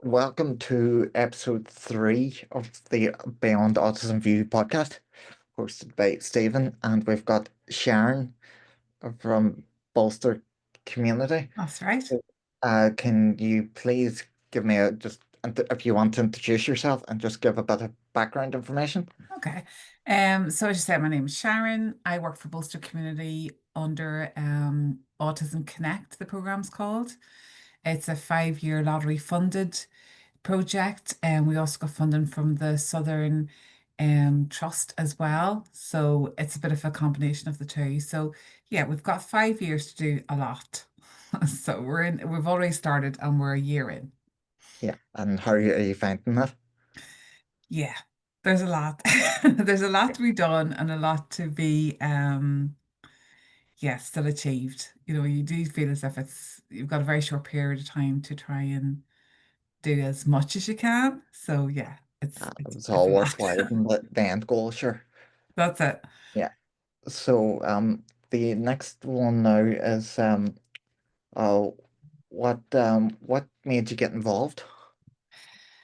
welcome to episode 3 of the Beyond Autism View podcast, hosted by Stephen, and we've got Sharon from Bolster Community. That's right. So, can you please give me if you want to introduce yourself and just give a bit of background information? Okay. So as you said, my name is Sharon. I work for Bolster Community under Autism Connect, the program's called. It's a 5-year lottery funded project, and we also got funding from the Southern Trust as well. So it's a bit of a combination of the two. So yeah, we've got 5 years to do a lot. So we've already started and we're a year in. Yeah, and how are you finding that? Yeah, there's a lot. There's a lot to be done and a lot to be yeah, still achieved. You do feel as if you've got a very short period of time to try and do as much as you can. So yeah, it's it's It's it's all a lot. worthwhile, isn't it? The end goal, sure. That's it. Yeah. So, the next one now is uh, what made you get involved?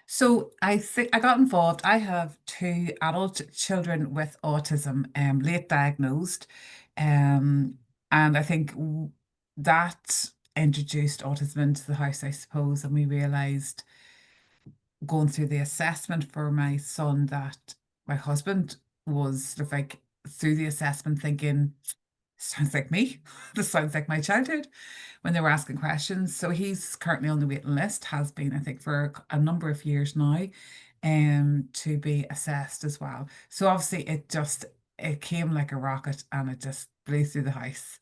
So I think I got involved. I have two adult children with autism, late diagnosed. Um, and I think that introduced autism into the house, I suppose, and we realized going through the assessment for my son that my husband was sort of like through the assessment thinking, sounds like me. This sounds like my childhood when they were asking questions. So he's currently on the waiting list, has been, I think, for a number of years now, to be assessed as well. So obviously it came like a rocket and it just blew through the house.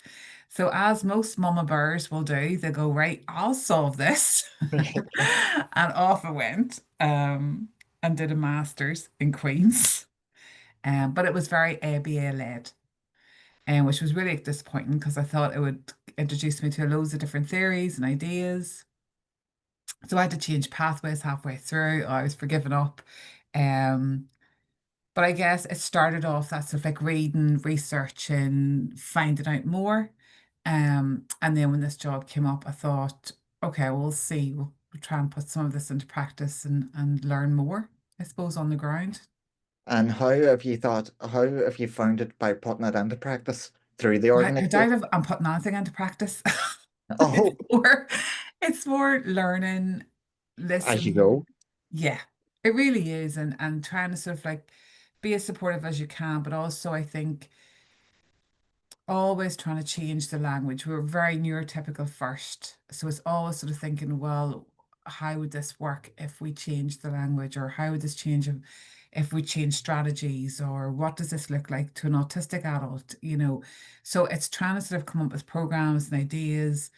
So as most mama bears will do, they go, right, I'll solve this. And off I went, and did a master's in Queen's. But it was very ABA led, which was really disappointing because I thought it would introduce me to loads of different theories and ideas. So I had to change pathways halfway through. I was for giving up. Um, but I guess it started off that sort of like reading, researching, finding out more. And then when this job came up, I thought, okay, we'll see. We'll try and put some of this into practice and learn more, I suppose, on the ground. And how have you found it by putting it into practice through the I doubt organization? if I'm putting anything into practice. Oh, More, it's more learning, as you listening. go. Yeah, it really is. And trying to sort of like be as supportive as you can, but also I think always trying to change the language. We're very neurotypical first. So it's always sort of thinking, well, how would this work if we change the language, or how would this change if we change strategies, or what does this look like to an autistic adult? So it's trying to sort of come up with programs and ideas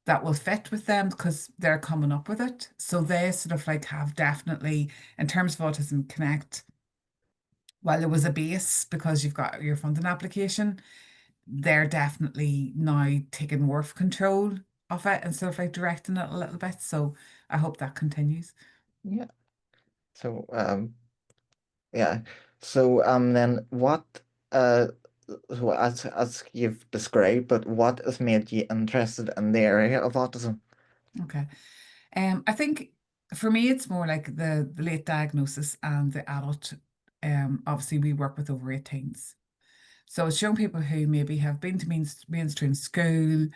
that will fit with them because they're coming up with it. So they sort of like have definitely, in terms of Autism Connect, while there was a base because you've got your funding application, they're definitely now taking more of control of it and sort of like directing it a little bit. So I hope that continues. Yeah. So, yeah. So, then uh, as you've described, but what has made you interested in the area of autism? Okay. I think for me it's more like the late diagnosis and the adult. Obviously we work with over 18s. So it's young people who maybe have been to mainstream school,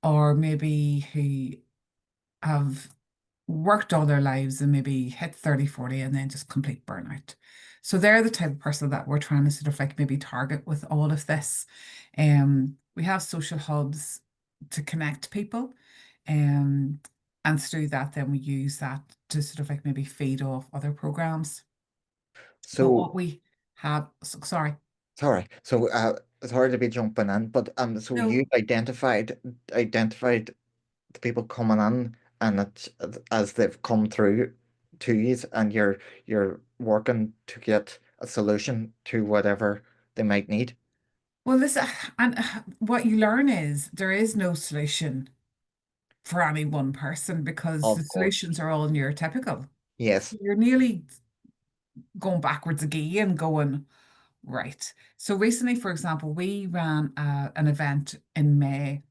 or maybe who have worked all their lives and maybe hit 30, 40, and then just complete burnout. So they're the type of person that we're trying to sort of like maybe target with all of this. We have social hubs to connect people. Um, and through that, then we use that to sort of like maybe feed off other programs. But So, what we have, so, sorry, sorry. So, sorry to be jumping in, but so no. you've identified the people coming in, and it's as they've come through to you, and you're working to get a solution to whatever they might need. Well, this and what you learn is there is no solution for any one person because the Of course. solutions are all neurotypical. Yes. So you're nearly going backwards again, going, right. So recently, for example, we ran an event in May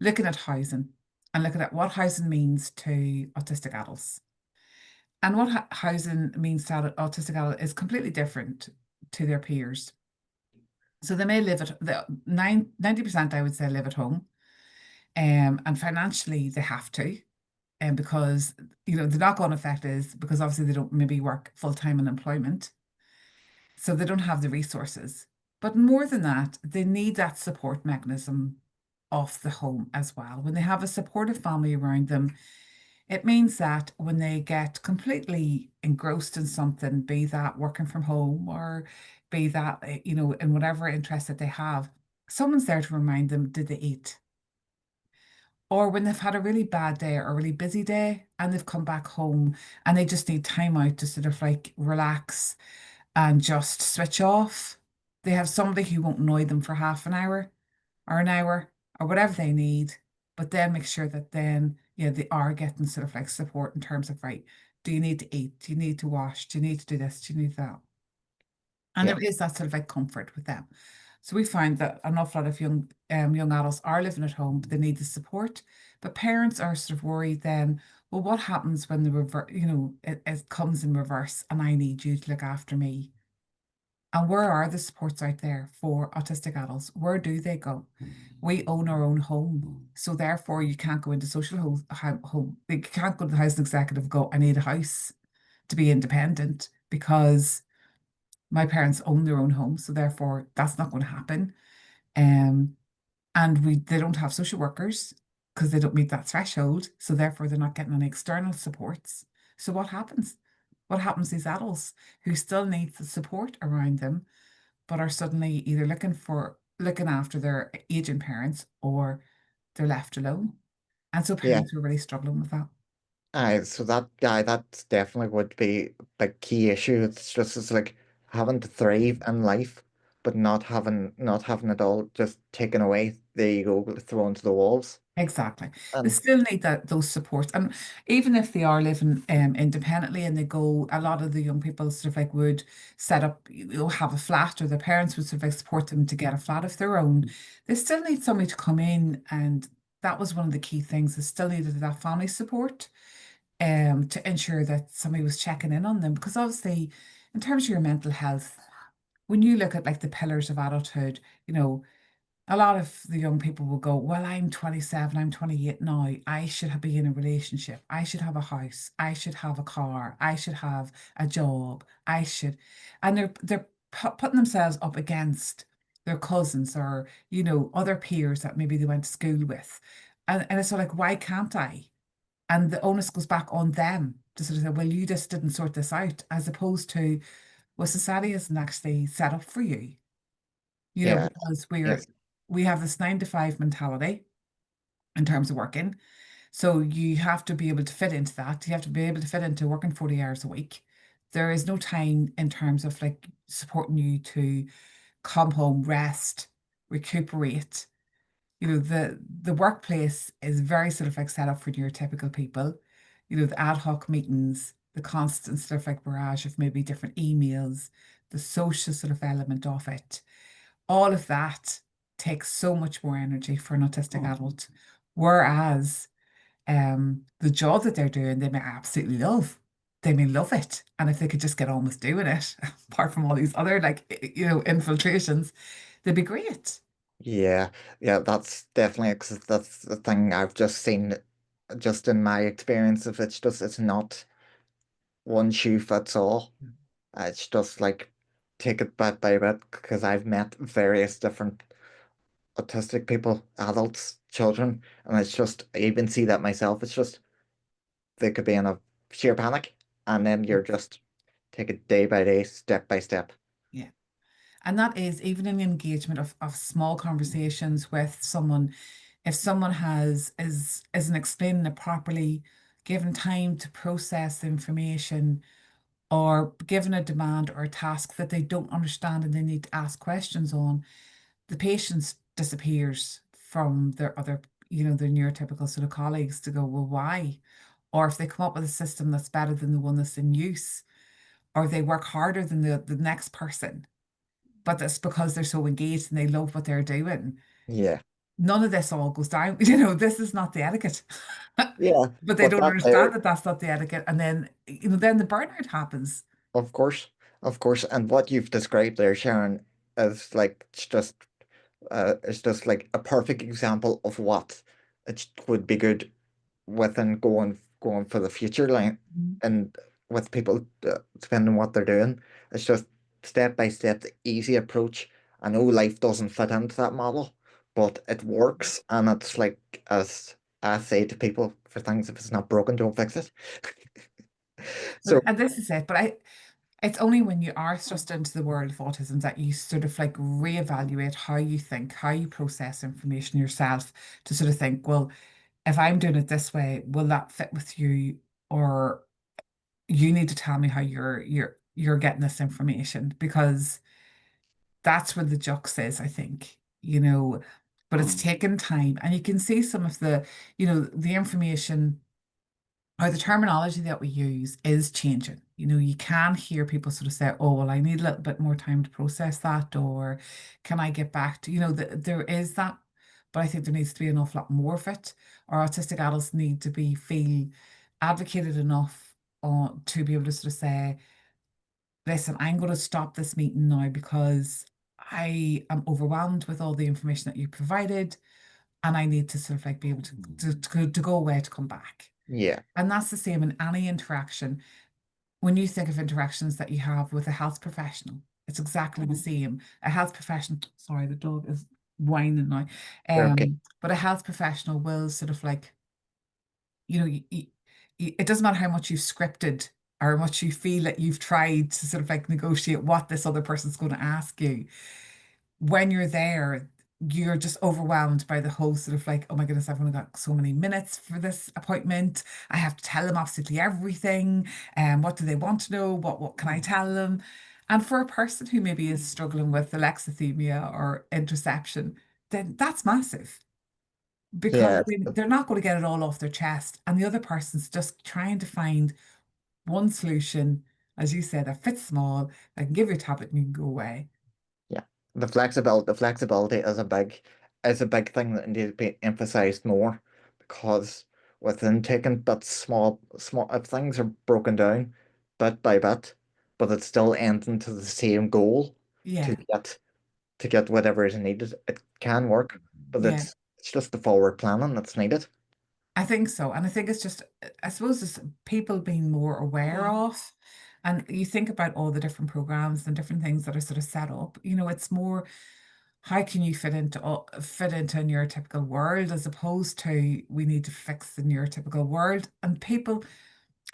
looking at housing. and looking at what housing means to autistic adults. And what housing means to autistic adults is completely different to their peers. So they may live at the 90%, I would say, live at home. And financially they have to. And because, the knock-on effect is because obviously they don't maybe work full-time in employment. So they don't have the resources. But more than that, they need that support mechanism off the home as well. When they have a supportive family around them, it means that when they get completely engrossed in something, be that working from home or be that, in whatever interest that they have, someone's there to remind them, did they eat? Or when they've had a really bad day or a really busy day and they've come back home and they just need time out to sort of like relax and just switch off. They have somebody who won't annoy them for half an hour or whatever they need, but then make sure that then, yeah, they are getting sort of like support in terms of, right, do you need to eat? Do you need to wash? Do you need to do this? Do you need that? And Yeah, there is that sort of like comfort with them. So we find that an awful lot of young adults are living at home, but they need the support. But parents are sort of worried then, well, what happens when the it comes in reverse and I need you to look after me? And where are the supports out there for autistic adults? Where do they go? We own our own home. So therefore you can't go into social home. You can't go to the housing executive and go, I need a house to be independent because my parents own their own home. So therefore that's not going to happen. Um, and they don't have social workers because they don't meet that threshold. So therefore they're not getting any external supports. So what happens? What happens to these adults who still need the support around them, but are suddenly either looking after their aging parents or they're left alone. And so yeah. parents are really struggling with that. So that guy, that definitely would be the key issue. It's like having to thrive in life, but not having it all just taken away. There you go, thrown to the wolves. Exactly. They And still need those supports. And even if they are living independently and they go, a lot of the young people sort of like would set up, have a flat, or their parents would sort of like support them to get a flat of their own. They still need somebody to come in. And that was one of the key things. They still needed that family support to ensure that somebody was checking in on them. Because obviously, in terms of your mental health, when you look at like the pillars of adulthood, a lot of the young people will go, well, I'm 27, I'm 28 now. I should be in a relationship. I should have a house. I should have a car. I should have a job. I should. And they're putting themselves up against their cousins or, other peers that maybe they went to school with. And it's sort of like, why can't I? And the onus goes back on them to sort of say, well, you just didn't sort this out, as opposed to, well, society isn't actually set up for you, yeah, because yes, we have this 9 to 5 mentality in terms of working. So you have to be able to fit into that. You have to be able to fit into working 40 hours a week. There is no time in terms of like supporting you to come home, rest, recuperate. The workplace is very sort of like set up for neurotypical people. The ad hoc meetings, the constant sort of like barrage of maybe different emails, the social sort of element of it, all of that takes so much more energy for an autistic adult. Whereas the job that they're doing, they may absolutely love. They may love it. And if they could just get on with doing it, apart from all these other like infiltrations, they'd be great. yeah, yeah. That's definitely because that's the thing I've just seen, just in my experience of it's not one shoe fits all. It's just like take it bit by bit because I've met various different autistic people, adults, children, and it's just I even see that myself. It's just they could be in a sheer panic, and then you're just take it day by day, step by step. Yeah. And that is even in the engagement of small conversations with someone, if someone isn't explaining it properly, given time to process the information, or given a demand or a task that they don't understand and they need to ask questions on, the patience disappears from their neurotypical sort of colleagues to go, well, why? Or if they come up with a system that's better than the one that's in use, or they work harder than the next person, but that's because they're so engaged and they love what they're doing. Yeah. none of this all goes down. You know, this is not the etiquette. Yeah, But they but don't that understand there, that that's not the etiquette. And then, then the burnout happens. of course, of course, and what you've described there, Sharon, is like it's just like a perfect example of what it would be good within going for the future line Mhm. and with people depending on what they're doing. It's just step by step, the easy approach. I know life doesn't fit into that model, but it works, and it's like as I say to people for things, if it's not broken, don't fix it. So And this is it. But it's only when you are thrust into the world of autism that you sort of like reevaluate how you think, how you process information yourself to sort of think, well, if I'm doing it this way, will that fit with you? Or you need to tell me how you're getting this information because that's where the jux is, I think, but it's taken time and you can see some of the information or the terminology that we use is changing. You can hear people sort of say, oh, well, I need a little bit more time to process that, or can I get back to, there is that, but I think there needs to be an awful lot more of it. Our autistic adults need to be feel advocated enough to be able to sort of say, listen, I'm going to stop this meeting now because I am overwhelmed with all the information that you provided, and I need to sort of like be able to go away to come back. yeah, And that's the same in any interaction. When you think of interactions that you have with a health professional, it's exactly the same. A health professional, sorry, the dog is whining now. you're okay. But a health professional will sort of like, it doesn't matter how much you've scripted or how much you feel that you've tried to sort of like negotiate what this other person's going to ask you. When you're there, you're just overwhelmed by the whole sort of like, oh my goodness, I've only got so many minutes for this appointment. I have to tell them absolutely everything. And what do they want to know? What can I tell them? And for a person who maybe is struggling with alexithymia or interception, then that's massive because Yeah, they're not going to get it all off their chest. And the other person's just trying to find one solution, as you said, that fits them all, that can give you a tablet and you can go away. yeah. The flexibility is a big thing that needs to be emphasized more because within taking that small if things are broken down bit by bit, but it's still ending to the same goal to Yeah. get whatever is needed. It can work, but Yeah. it's just the forward planning that's needed. I think so. And I think it's just, I suppose it's people being more aware of. And you think about all the different programs and different things that are sort of set up, it's more how can you fit into a neurotypical world as opposed to we need to fix the neurotypical world. And people,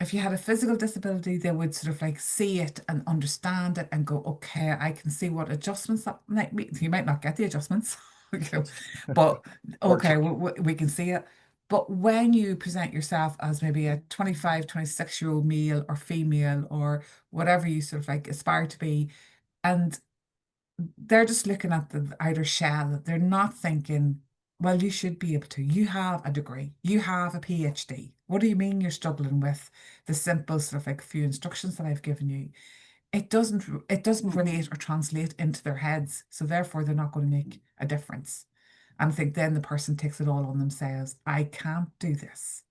if you had a physical disability, they would sort of like see it and understand it and go, okay, I can see what adjustments that might be. You might not get the adjustments, you know, but okay, Unfortunately, we can see it. But when you present yourself as maybe a 25, 26-year-old male or female or whatever you sort of like aspire to be, and they're just looking at the outer shell. They're not thinking, well, you should be able to. You have a degree, you have a PhD. What do you mean you're struggling with the simple sort of like few instructions that I've given you? It doesn't relate or translate into their heads. So therefore they're not going to make a difference. And I think then the person takes it all on themselves. I can't do this.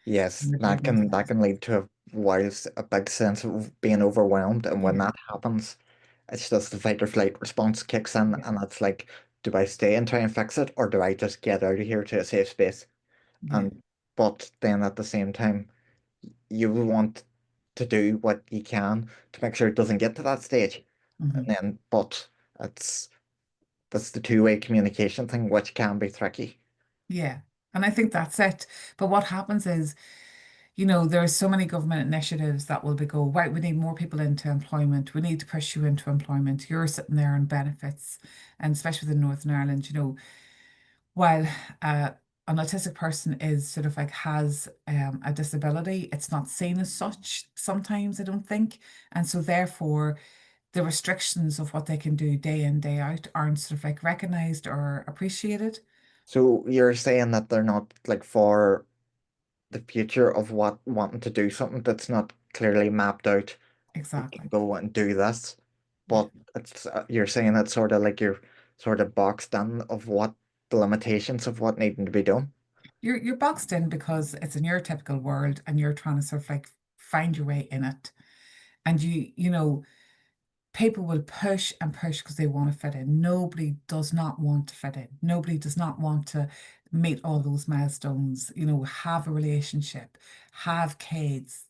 yes, And they put it that on can themselves. lead to a big sense of being overwhelmed, and when Yeah, that happens, it's just the fight or flight response kicks in, yeah, and it's like, do I stay and try and fix it, or do I just get out of here to a safe space? yeah. And but then at the same time, you want to do what you can to make sure it doesn't get to that stage. And Mhm. then, but it's that's the two-way communication thing, which can be tricky. Yeah. And I think that's it. But what happens is, there are so many government initiatives that will be go, right, we need more people into employment. We need to push you into employment. You're sitting there on benefits. And especially within Northern Ireland, while an autistic person is sort of like has a disability, it's not seen as such sometimes, I don't think. And so therefore the restrictions of what they can do day in, day out aren't sort of like recognized or appreciated. So you're saying that they're not like for the future of what wanting to do something that's not clearly mapped out. You can Exactly. go and do this, Yeah. but it's you're saying it's sort of like you're sort of boxed in of what. the limitations of what needing to be done. You're boxed in because it's a neurotypical world and you're trying to sort of like find your way in it. And people will push and push because they want to fit in. Nobody does not want to fit in. Nobody does not want to meet all those milestones, have a relationship, have kids,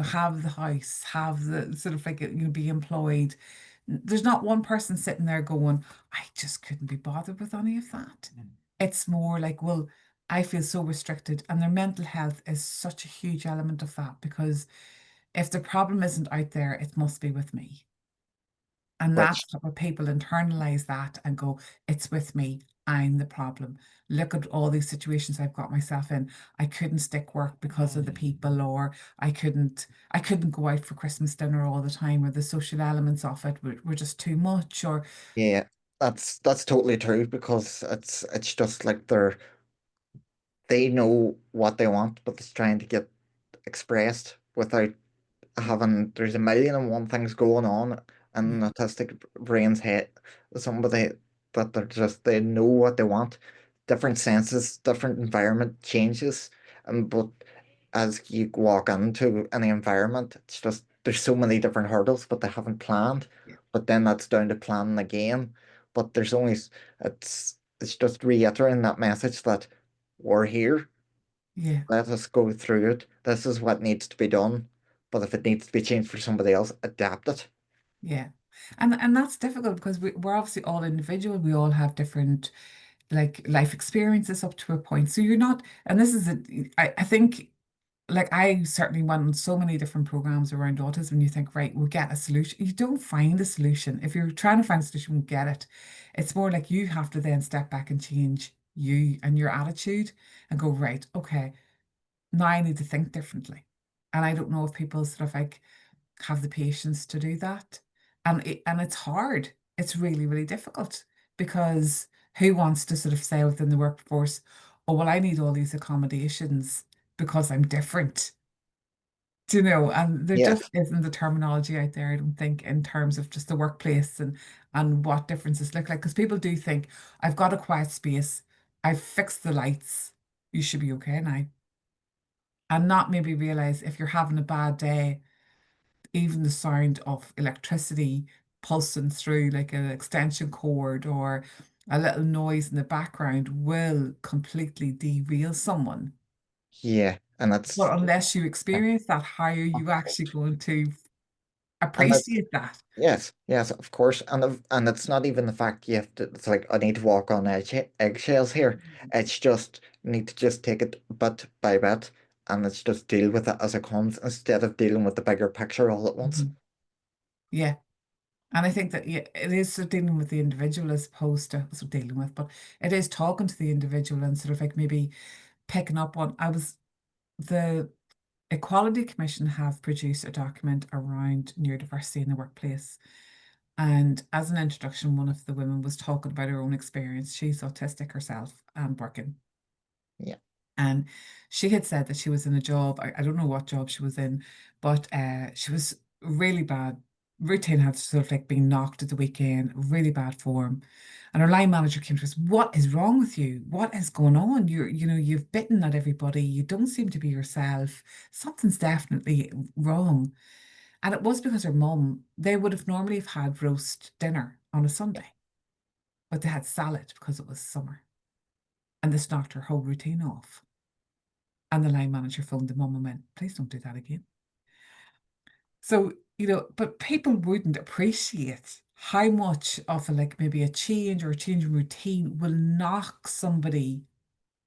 have the house, have the sort of like, be employed. There's not one person sitting there going, I just couldn't be bothered with any of that. It's more like, well, I feel so restricted, and their mental health is such a huge element of that because if the problem isn't out there, it must be with me. And Which, that's where people internalize that and go, it's with me. I'm the problem. Look at all these situations I've got myself in. I couldn't stick work because of the people, or I couldn't go out for Christmas dinner all the time, or the social elements of it were just too much, or yeah, that's totally true because it's just like they know what they want, but it's trying to get expressed without having there's a million and one things going on in yeah, an autistic brain's head. Somebody that they know what they want, different senses, different environment changes, and but as you walk into any environment, it's just there's so many different hurdles, but they haven't planned. yeah, But then that's down to planning again. But there's only it's just reiterating that message that we're here. yeah. Let us go through it. This is what needs to be done. But if it needs to be changed for somebody else, adapt it. Yeah. And that's difficult because we're obviously all individual. We all have different like life experiences up to a point. So you're not, and this is I think like I certainly went on so many different programs around autism, and you think, right, we'll get a solution. You don't find a solution. If you're trying to find a solution, we'll get it. It's more like you have to then step back and change you and your attitude and go, right, okay, now I need to think differently. And I don't know if people sort of like have the patience to do that. And it's hard. It's really, really difficult because who wants to sort of say within the workforce, oh, well, I need all these accommodations because I'm different. And there just Yes. isn't the terminology out there, I don't think, in terms of just the workplace and what differences look like. Because people do think, I've got a quiet space, I've fixed the lights, you should be okay now. And not maybe realize if you're having a bad day, even the sound of electricity pulsing through like an extension cord or a little noise in the background will completely derail someone. Yeah. And But that's unless you experience that, how are you actually going to and that's appreciate that? yes, yes, of course. And it's not even the fact you have to it's like I need to walk on eggshells here. It's just you need to just take it bit by bit and it's just deal with it as it comes instead of dealing with the bigger picture all at once. Mhm. Yeah. And I think that yeah, it is sort of dealing with the individual as opposed to dealing with, but it is talking to the individual and sort of like maybe picking up on. The Equality Commission have produced a document around neurodiversity in the workplace. And as an introduction, one of the women was talking about her own experience. She's autistic herself and working. Yeah. And she had said that she was in a job, I don't know what job she was in, but she was really bad. Routine had sort of like been knocked at the weekend, really bad form. And her line manager came to us, what is wrong with you? What is going on? You've bitten at everybody. You don't seem to be yourself. Something's definitely wrong. And it was because her mum, they would have normally have had roast dinner on a Sunday, but they had salad because it was summer. And this knocked her whole routine off. And the line manager phoned the mum and went, please don't do that again. So, but people wouldn't appreciate how much of a like maybe a change or a change in routine will knock somebody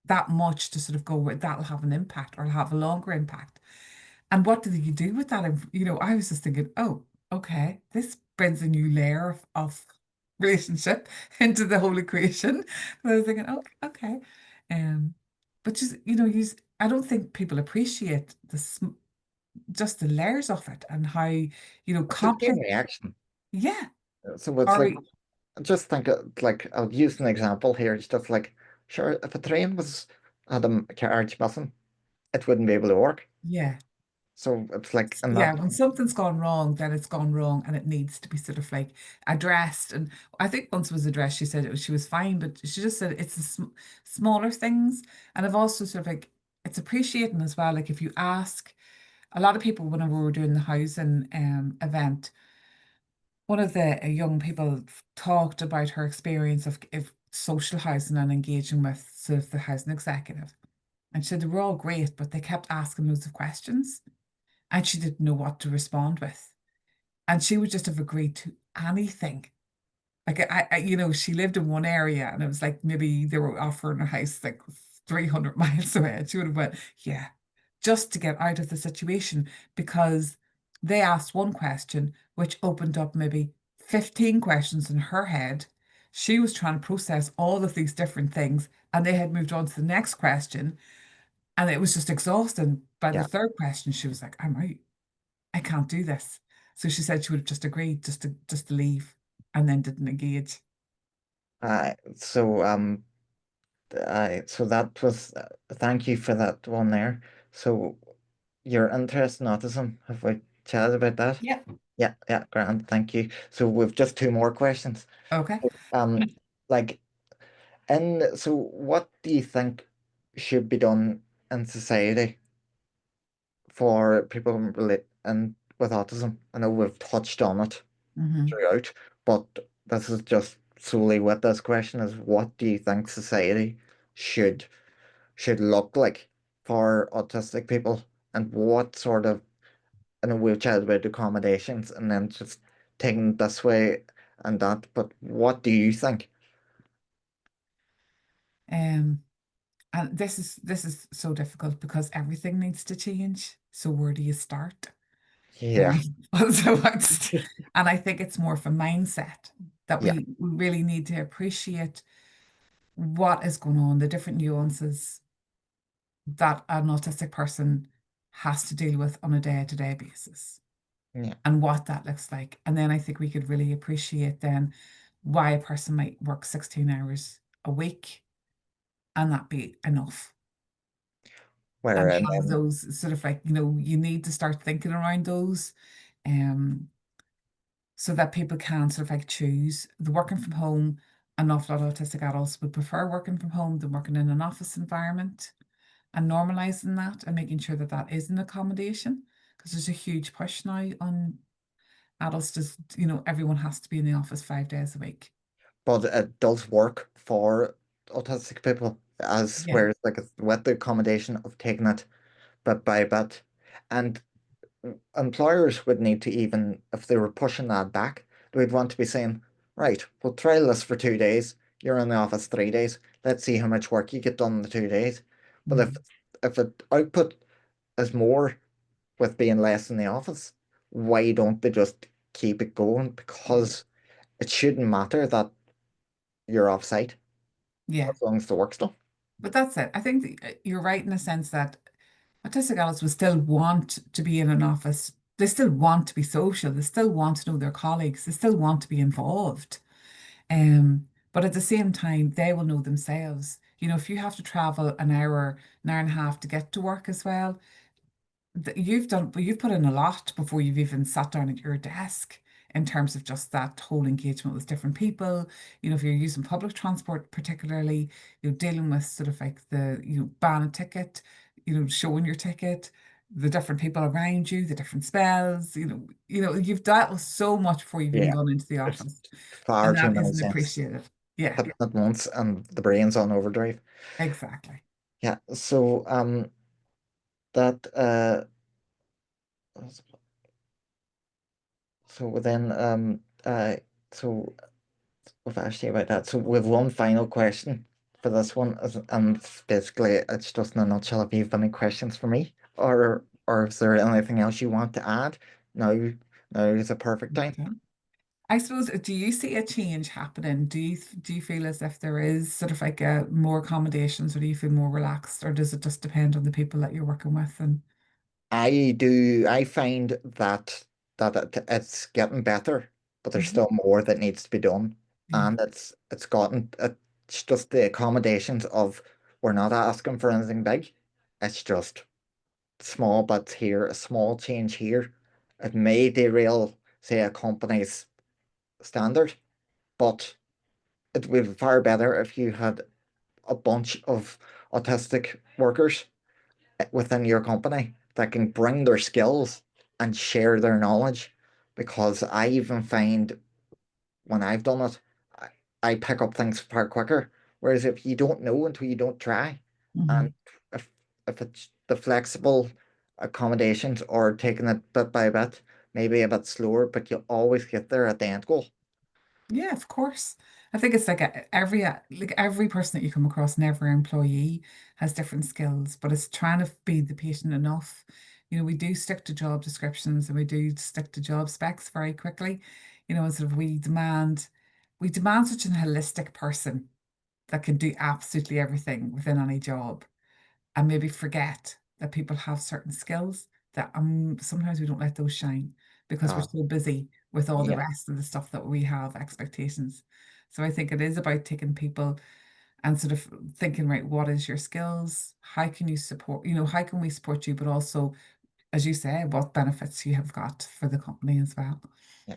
that much to sort of go where that'll have an impact or have a longer impact. And what do you do with that? I was just thinking, oh, okay, this brings a new layer of relationship into the whole equation. And I was thinking, okay, okay. But I don't think people appreciate just the layers of it and how, It's a chain complex. reaction. Yeah. So it's like Or just think like I'll use an example here. It's just like sure if a train was had a carriage missing, it wouldn't be able to work. yeah, So it's like, and Yeah, that, when something's gone wrong, then it's gone wrong and it needs to be sort of like addressed. And I think once it was addressed, she said she was fine, but she just said it's the smaller things. And I've also sort of like, it's appreciating as well. Like if you ask a lot of people, whenever we were doing the housing event, one of the young people talked about her experience of social housing and engaging with sort of the housing executive. And she said they were all great, but they kept asking loads of questions and she didn't know what to respond with. And she would just have agreed to anything. Like she lived in one area and it was like maybe they were offering a house like 300 miles away. And she would have went, yeah, just to get out of the situation because they asked one question, which opened up maybe 15 questions in her head. She was trying to process all of these different things, and they had moved on to the next question, and it was just exhausting. By the yeah. third question, she was like, I'm out. I can't do this. So she said she would have just agreed just to leave and then didn't engage. So so that was thank you for that one there. So your interest in autism, have we chatted about that? Yeah. Yeah, yeah, grand, thank you. So we've just two more questions. Okay. Um, like, and so what do you think should be done in society for people relate and with autism? I know we've touched on it Hmm. throughout, but this is just solely with this question is what do you think society should should look like for autistic people and what sort of, I know we've chatted about accommodations and then just taking it this way and that, but what do you think? Um, and this is so difficult because everything needs to change. So where do you start? Yeah, Um, so and I think it's more of a mindset that yeah, we really need to appreciate what is going on, the different nuances that an autistic person has to deal with on a day-to-day basis yeah. and what that looks like. And then I think we could really appreciate then why a person might work 16 hours a week and that be enough. Where And and have then those sort of like, you need to start thinking around those. Um, so that people can sort of like choose the working from home. An awful lot of autistic adults would prefer working from home than working in an office environment and normalizing that and making sure that that is an accommodation because there's a huge push now on adults just, everyone has to be in the office 5 days a week. but it does work for autistic people as Yeah. where it's like with the accommodation of taking it bit by bit. And employers would need to even, if they were pushing that back, they would want to be saying, right, we'll trial this for 2 days. You're in the office 3 days. Let's see how much work you get done in the 2 days. But Mm. if it output is more with being less in the office, why don't they just keep it going? Because it shouldn't matter that you're off site Yeah. as long as the work's done. But that's it. I think you're right in the sense that autistic adults will still want to be in an office. They still want to be social. They still want to know their colleagues. They still want to be involved. But at the same time, they will know themselves. If you have to travel an hour and a half to get to work as well, you've put in a lot before you've even sat down at your desk in terms of just that whole engagement with different people. If you're using public transport, particularly, dealing with sort of like ban a ticket, showing your ticket, the different people around you, the different spells, you've dealt with so much before you've even Yeah, gone into the there's office. far And too that many isn't senses appreciated. Yeah, hitting at once and the brain's on overdrive. exactly. Yeah, so that so then so we've asked you about that. So we've one final question for this one, and basically it's just in a nutshell. If you've any questions for me, or is there anything else you want to add? Now, now is a perfect time. Okay. I suppose, do you see a change happening? Do you feel as if there is sort of like more accommodations, or do you feel more relaxed, or does it just depend on the people that you're working with? And I do. I find it's getting better, but there's Mhm. still more that needs to be done, Yeah, and it's just the accommodations of we're not asking for anything big. It's just small bits here, a small change here, it may derail, say, a company's standard, but it would be far better if you had a bunch of autistic workers within your company that can bring their skills and share their knowledge. Because I even find when I've done it, I, I pick up things far quicker. Whereas if you don't know until you don't try, and Mhm. if if it's the flexible accommodations or taking it bit by bit, maybe a bit slower, but you always get there at the end goal. Yeah, of course. I think it's like every person that you come across and every employee has different skills, but it's trying to be the patient enough. We do stick to job descriptions and we do stick to job specs very quickly. And sort of we demand such an holistic person that can do absolutely everything within any job and maybe forget that people have certain skills that sometimes we don't let those shine because we're Uh, so busy with all the yeah, rest of the stuff that we have expectations. So I think it is about taking people and sort of thinking, right, what is your skills? How can you support, how can we support you? But also, as you say, what benefits you have got for the company as well. yeah.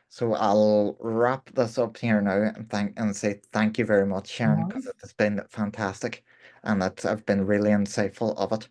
So I'll wrap this up here now and say thank you very much, No Sharon, because worries. it has been fantastic and that I've been really insightful of it.